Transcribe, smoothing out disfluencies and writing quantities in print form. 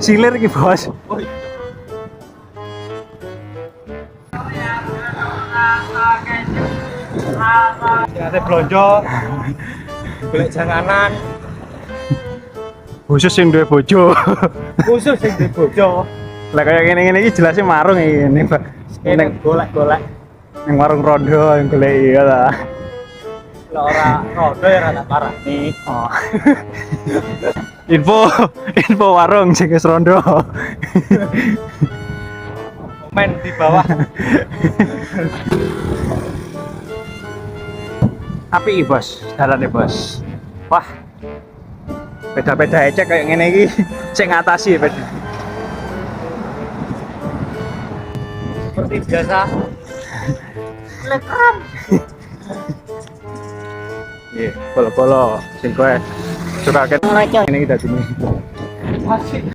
Silir iki, Bos. Oh iya. Ate blonjo. Golek janganan. Khusus sing duwe bojo. Khusus sing di bojo. Lah kayak ngene-ngene iki jelasnya marung iki ning Ning golek-golek. ning warung rondo yang golek iya ta. Lah ora rodo ya ora parah nih. Oh. info warung sing wis rondo. Komen di bawah. Api Bos, dalane Bos. Wah. Beda-beda ecek kayak ngene iki sing ngatasi beda. Seperti biasa. Lekram. Iya, polo-polo sing kowe suka ket. Ini kita sini. Masih